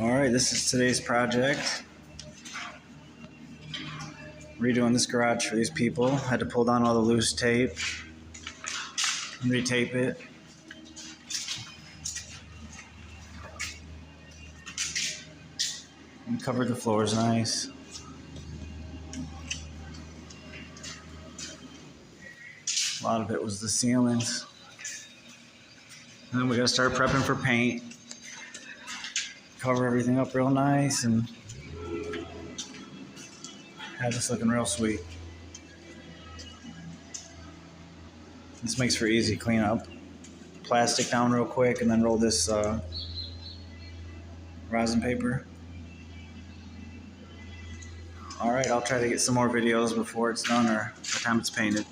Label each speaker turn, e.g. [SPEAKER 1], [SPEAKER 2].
[SPEAKER 1] Alright, this is today's project. Redoing this garage for these people. Had to pull down all the loose tape and retape it. And covered the floors nice. A lot of it was the ceilings. And then we gotta start prepping for paint. Cover everything up real nice and have this looking real sweet. This makes for easy cleanup. Plastic down real quick and then roll this rosin paper. Alright, I'll try to get some more videos before it's done or by the time it's painted.